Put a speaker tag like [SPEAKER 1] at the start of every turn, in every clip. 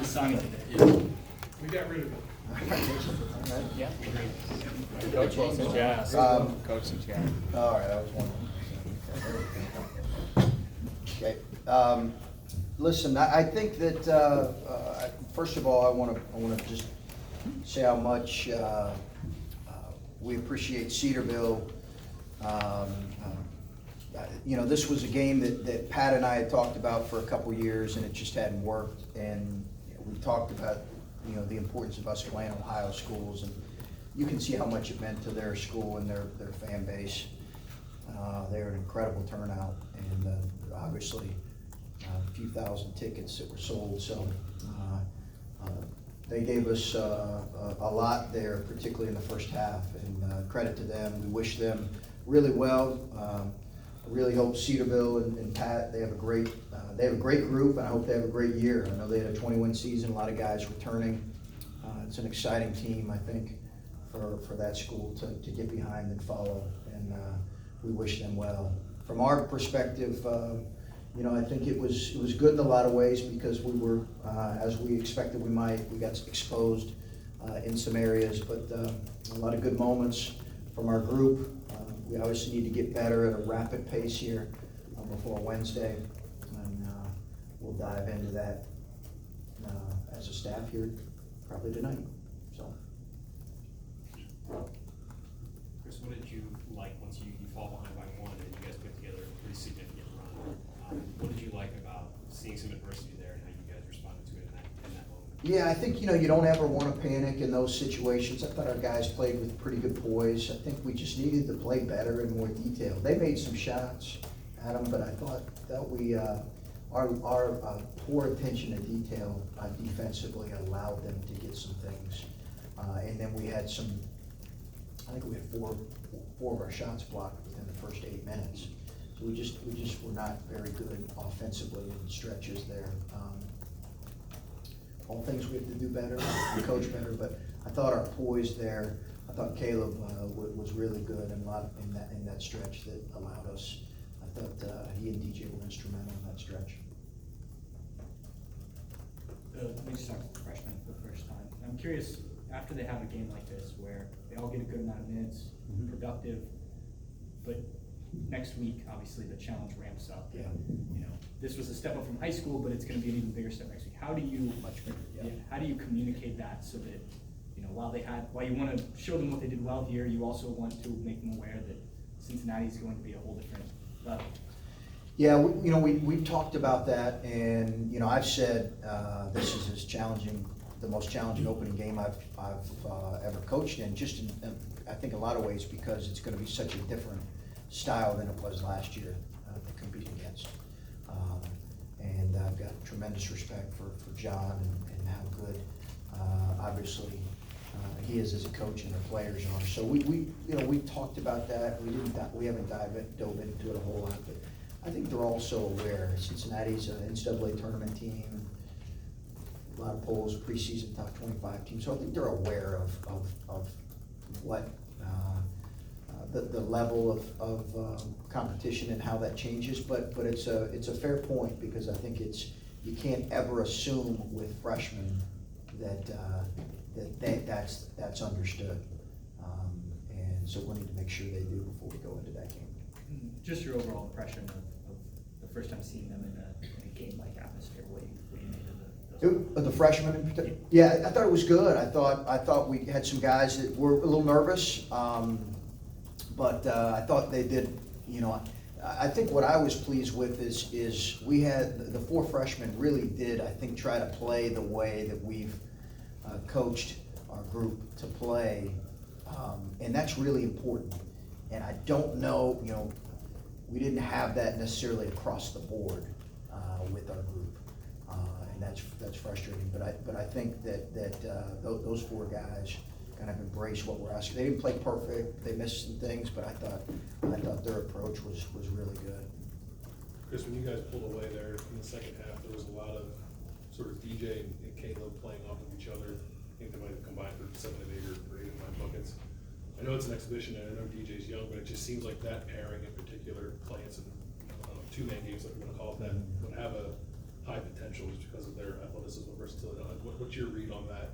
[SPEAKER 1] Sunny today.
[SPEAKER 2] We got rid of it.
[SPEAKER 1] Yeah. Coach and Jazz. Coach and Jazz.
[SPEAKER 3] All right, I was wondering. Okay. Listen, I think that first of all, I want to just say how much we appreciate Cedarville. You know, this was a game that Pat and I had talked about for a couple years, and it just hadn't worked. And we talked about, you know, the importance of us playing Ohio schools, and you can see how much it meant to their school and their fan base. They're an incredible turnout, and obviously a few thousand tickets that were sold. So they gave us a lot there, particularly in the first half, and credit to them. We wish them really well. I really hope Cedarville and Pat, they have a great group, and I hope they have a great year. I know they had a 20-win season, a lot of guys returning. It's an exciting team, I think, for that school to get behind and follow, and we wish them well. From our perspective, you know, I think it was good in a lot of ways because we were, as we expected we might. We got exposed in some areas, but a lot of good moments from our group. We obviously need to get better at a rapid pace here before Wednesday, and we'll dive into that as a staff here probably tonight. So,
[SPEAKER 4] Chris, what did you like once you fall behind by one and you guys put together a pretty significant run? What did you like about seeing some adversity there and how you guys responded to it in that moment?
[SPEAKER 3] yeah, I think, you know, you don't ever want to panic in those situations. I thought our guys played with pretty good poise. I think we just needed to play better and more detailed. They made some shots at them, but I thought that we our poor attention to detail defensively allowed them to get some things. And then we had some, I think we had four of our shots blocked within the first 8 minutes. So we just were not very good offensively in stretches there. All things we have to do better, and coach better, but I thought our poise there, I thought Caleb was really good in that stretch that allowed us. I thought he and DJ were instrumental in that stretch.
[SPEAKER 1] Let me just talk to the freshmen for the first time. I'm curious, after they have a game like this where they all get a good amount of minutes, productive, but next week, obviously, the challenge ramps up.
[SPEAKER 3] Yeah.
[SPEAKER 1] You know, this was a step up from high school, but it's going to be an even bigger step next week. How do you
[SPEAKER 3] Much bigger, yeah.
[SPEAKER 1] how do you communicate that so that, you know, while you want to show them what they did well here, you also want to make them aware that Cincinnati is going to be a whole different level?
[SPEAKER 3] Yeah, we've talked about that, and you know, I've said this is the most challenging opening game I've ever coached in. Just in, I think, a lot of ways because it's going to be such a different style than it was last year to compete against. And I've got tremendous respect for John and how good, obviously, he is as a coach and the players are. So we talked about that. We haven't dove into it a whole lot, but I think they're also aware. Cincinnati's an NCAA tournament team. A lot of polls, preseason top 25 team. So I think they're aware of what the level of competition and how that changes. But it's a fair point because I think you can't ever assume with freshmen that's understood. And so we need to make sure they do before we go into that game.
[SPEAKER 1] Just your overall impression of the first time seeing them in a game-like atmosphere. What do you make of
[SPEAKER 3] The freshmen in particular? Yeah, I thought it was good. I thought we had some guys that were a little nervous, but I thought they did. You know, I think what I was pleased with is we had the four freshmen really did, I think, try to play the way that we've coached our group to play, and that's really important. And I don't know, you know, we didn't have that necessarily across the board with our group, and that's frustrating. But I think that those four guys kind of embrace what we're asking. They didn't play perfect; they missed some things, but I thought their approach was really good.
[SPEAKER 2] Chris, when you guys pulled away there in the second half, there was a lot of sort of DJ and Caleb playing off of each other. I think they might have combined for 7 of 8 or 8 of 9 buckets. I know it's an exhibition, and I know DJ's young, but it just seems like that pairing in particular, playing some two-man games, like we're going to call it that, would have a high potential just because of their athleticism and versatility. What's your read on that?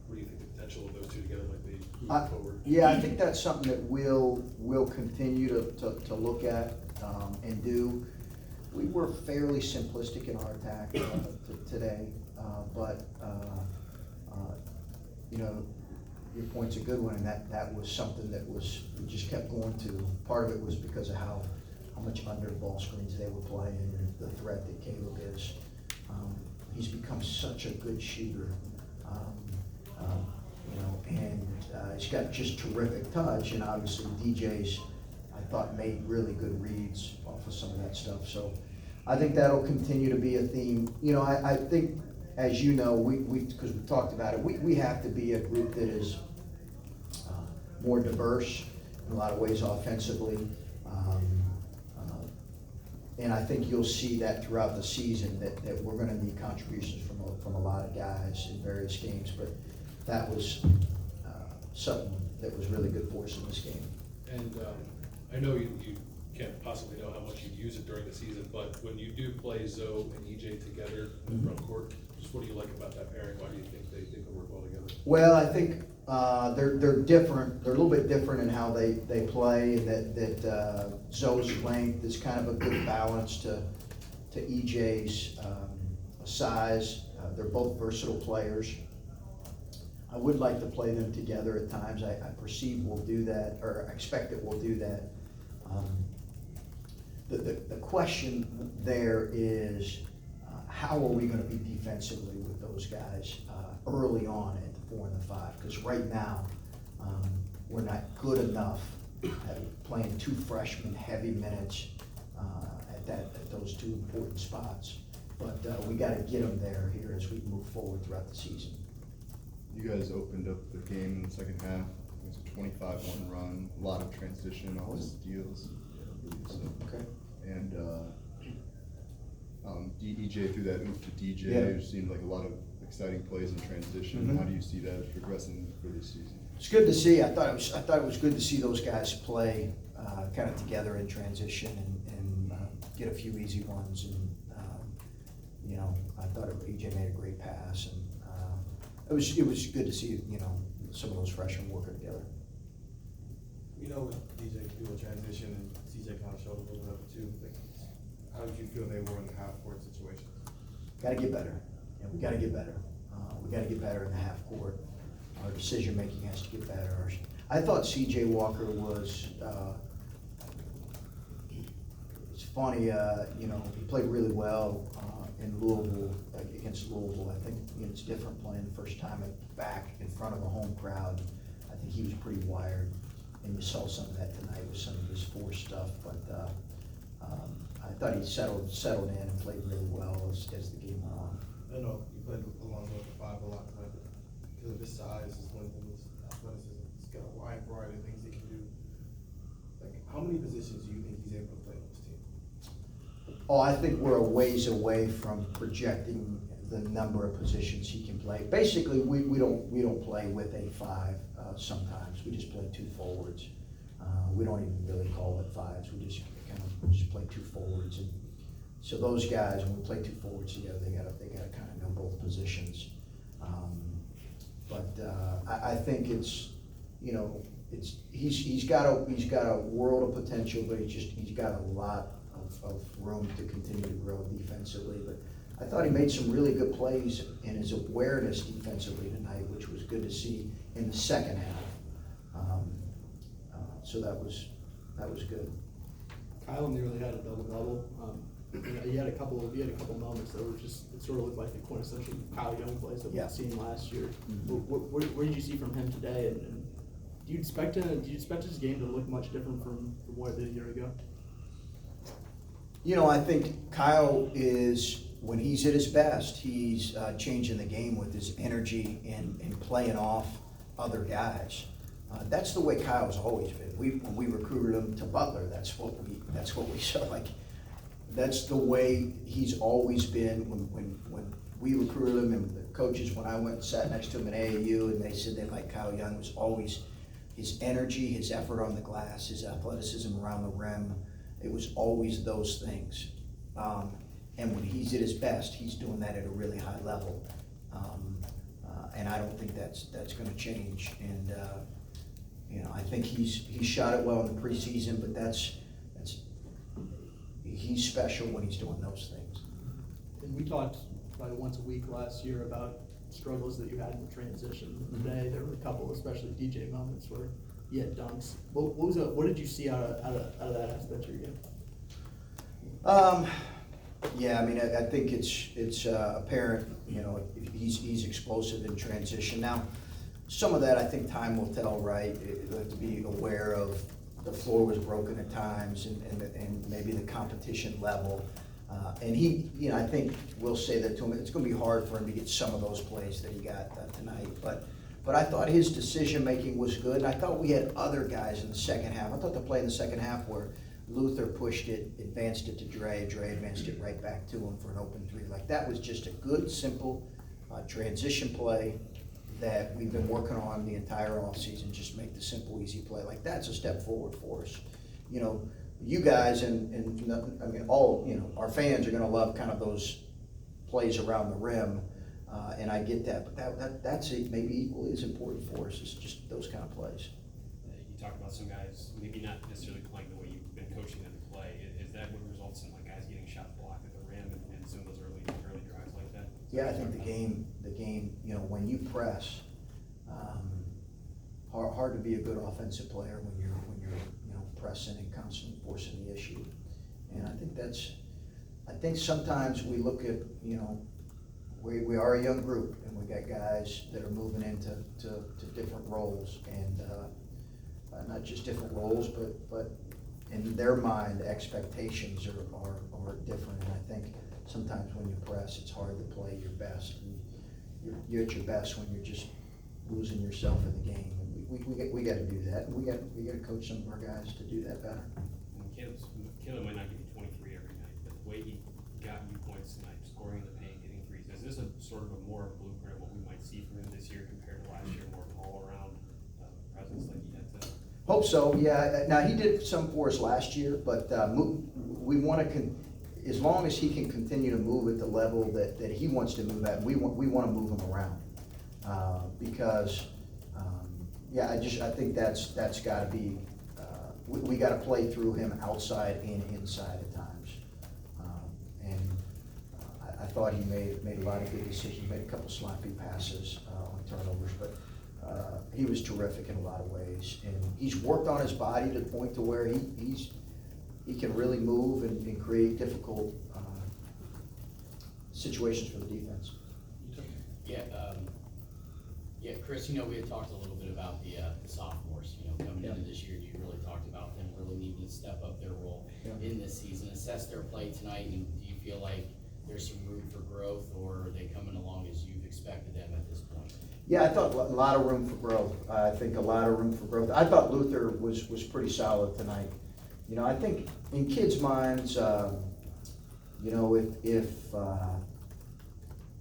[SPEAKER 2] What do you think the potential of those two together might be
[SPEAKER 3] I-
[SPEAKER 2] moving forward?
[SPEAKER 3] Yeah, I think that's something that we'll continue to look at, and do. We were fairly simplistic in our attack, today, but, you know, your point's a good one, and that was something that we just kept going to. Part of it was because of how much under ball screens they were playing, and the threat that Caleb is. He's become such a good shooter, you know, and he's got just terrific touch, and obviously DJ's, I thought, made really good reads off of some of that stuff. So I think that'll continue to be a theme. You know, I think, as you know, because we talked about it, we have to be a group that is more diverse in a lot of ways offensively. And I think you'll see that throughout the season, that we're gonna need contributions from a lot of guys in various games, but that was something that was really good for us in this game.
[SPEAKER 2] And I know you can't possibly know how much you use it during the season, but when you do play Zoe and EJ together in the front court, just what do you like about that pairing? Why do you think they work well together?
[SPEAKER 3] Well, I think they're different. They're a little bit different in how they play, and that Zoe's length is kind of a good balance to EJ's size. They're both versatile players. I would like to play them together at times. I perceive we'll do that, or I expect that we'll do that. The question there is, how are we gonna be defensively with those guys early on at the 4 and the 5? Because right now, we're not good enough at playing two freshmen heavy minutes at those two important spots. But we gotta get them there here as we move forward throughout the season.
[SPEAKER 5] You guys opened up the game in the second half. It was a 25-1 run, a lot of transition, all the steals. So,
[SPEAKER 3] Okay.
[SPEAKER 5] and EJ threw that move to DJ.
[SPEAKER 3] Yeah.
[SPEAKER 5] It seemed like a lot of exciting plays in transition.
[SPEAKER 3] Mhm.
[SPEAKER 5] How do you see that progressing for this season?
[SPEAKER 3] It's good to see. I thought it was good to see those guys play kind of together in transition and get a few easy ones. And you know, I thought EJ made a great pass, and it was good to see, you know, some of those freshmen working together.
[SPEAKER 6] You know, with DJ can do a transition, and CJ kind of showed a little bit of it too. Like, how did you feel they were in the half-court situations?
[SPEAKER 3] Got to get better. Yeah, we got to get better. We got to get better in the half court. Our decision making has to get better. I thought CJ Walker was. It's funny, you know, he played really well in Louisville, against Louisville. I think, you know, it's different playing the first time back in front of a home crowd. I think he was pretty wired, and you saw some of that tonight with some of his force stuff. But I thought he settled in and played really well as the game went on.
[SPEAKER 6] I know you played along with the 5 a lot tonight, but because of his size, his length, and his athleticism, he's got a wide variety of things he can do. Like, how many positions do you think he's able to play on this team?
[SPEAKER 3] Oh, I think we're a ways away from projecting the number of positions he can play. Basically, we don't play with a 5 sometimes. We just play 2 forwards. We don't even really call it 5s. We just play 2 forwards. And so those guys, when we play 2 forwards together, they gotta kind of know both positions. But I think it's, you know, he's got a world of potential, but he's got a lot of room to continue to grow defensively. But I thought he made some really good plays in his awareness defensively tonight, which was good to see in the second half. So that was good.
[SPEAKER 7] Kyle nearly had a double-double. He had a couple moments that were just, it sort of looked like the quintessential Kyle Young plays that we've seen last year.
[SPEAKER 3] Mm-hmm.
[SPEAKER 7] What did you see from him today? And do you expect his game to look much different from what it did a year ago?
[SPEAKER 3] You know, I think Kyle is, when he's at his best, he's changing the game with his energy and playing off other guys. That's the way Kyle's always been. When we recruited him to Butler, that's what we saw. Like, that's the way he's always been. When we recruited him, and the coaches, when I went and sat next to him at AAU, and they said they liked Kyle Young, was always his energy, his effort on the glass, his athleticism around the rim. It was always those things. And when he's at his best, he's doing that at a really high level. think that's gonna change, and, I think he shot it well in the preseason, but he's special when he's doing those things.
[SPEAKER 7] And we talked probably once a week last year about struggles that you had in the transition. Today, there were a couple, especially DJ moments where you had dunks. What did you see out of that aspect of your game?
[SPEAKER 3] Yeah, I mean, I think it's apparent, he's explosive in transition. Now, some of that, I think time will tell, right? You have to be aware of the floor was broken at times and maybe the competition level. And he, I think we'll say that to him, it's gonna be hard for him to get some of those plays that he got tonight. But I thought his decision-making was good, and I thought we had other guys in the second half. I thought the play in the second half where Luther pushed it, advanced it to Dre advanced it right back to him for an open three. Like, that was just a good, simple transition play that we've been working on the entire offseason, just make the simple, easy play. Like, that's a step forward for us. You guys and I mean, all, our fans are gonna love kind of those plays around the rim, and I get that, but that's maybe equally as important for us, is just those kind of plays.
[SPEAKER 4] You talked about some guys maybe not necessarily playing the way you've been coaching them to play. Is that what results in like guys getting shot blocked at the rim and some of those early drives like that?
[SPEAKER 3] Yeah, I think the game, when you press, hard to be a good offensive player when you're pressing and constantly forcing the issue. And I think sometimes we look at, we are a young group, and we got guys that are moving into different roles, and not just different roles, but in their mind, expectations are different. And I think sometimes when you press, it's hard to play your best. And you're at your best when you're just losing yourself in the game. And we got to do that, and we got to coach some of our guys to do that better.
[SPEAKER 4] Caleb might not give you 23 every night, but the way he got you points tonight, scoring in the paint, hitting threes, is this a sort of a more blueprint of what we might see from him this year compared to last year, more all-around presence like he had to?
[SPEAKER 3] Hope so, yeah. Now, he did some for us last year, but we want to, as long as he can continue to move at the level that he wants to move at, we want to move him around. Because, I think that's got to be, we got to play through him outside and inside at times. I thought he made a lot of good decisions, made a couple sloppy passes on turnovers, but he was terrific in a lot of ways. And he's worked on his body to the point to where he can really move and create difficult situations for the defense.
[SPEAKER 8] Yeah, Chris, we had talked a little bit about the sophomores, coming into this year. You really talked about them really needing to step up their role in this season. Assess their play tonight, and do you feel like there's some room for growth, or are they coming along as you've expected them at this point?
[SPEAKER 3] Yeah, I thought a lot of room for growth. I think a lot of room for growth. I thought Luther was pretty solid tonight. I think in kids' minds,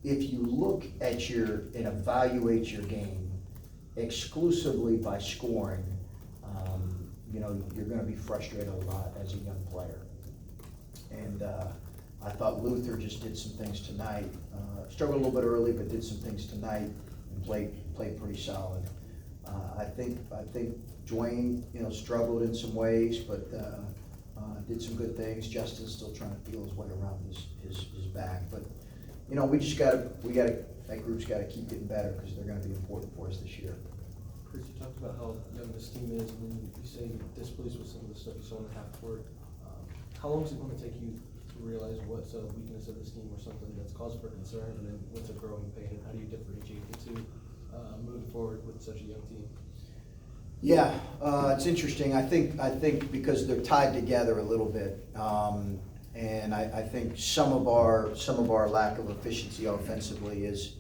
[SPEAKER 3] if you look at and evaluate your game exclusively by scoring, you're going to be frustrated a lot as a young player. And I thought Luther just did some things tonight. Struggled a little bit early, but did some things tonight and played pretty solid. I think Dwayne, struggled in some ways, but did some good things. Justin's still trying to feel his way around his back, but that group's got to keep getting better, because they're going to be important for us this year.
[SPEAKER 9] Chris, you talked about how young this team is, and then you say you're displeased with some of the stuff you saw in the half court. How long is it going to take you to realize what's a weakness of this team or something that's cause for concern, and then what's a growing pain, and how do you differentiate the two moving forward with such a young team?
[SPEAKER 3] Yeah, it's interesting. I think because they're tied together a little bit, and I think some of our lack of efficiency offensively is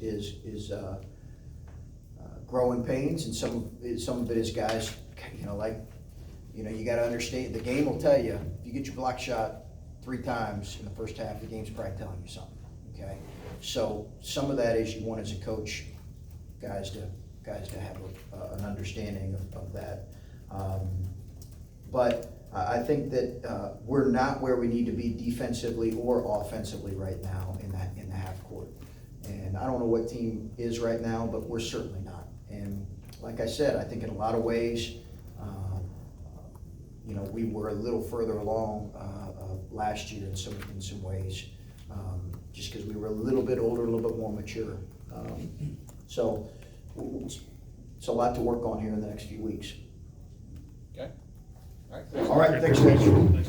[SPEAKER 3] growing pains, and some of it is guys, you got to understand, the game will tell you, if you get your block shot 3 times in the first half, the game's probably telling you something, okay? So some of that is you want, as a coach, guys to have an understanding of that. But I think that we're not where we need to be defensively or offensively right now in the half court. And I don't know what team is right now, but we're certainly not. And like I said, I think in a lot of ways, you know, we were a little further along last year in some ways, just because we were a little bit older, a little bit more mature. So it's a lot to work on here in the next few weeks.
[SPEAKER 10] Okay, all right.
[SPEAKER 3] All right, thanks, guys.
[SPEAKER 2] Thanks, Chris.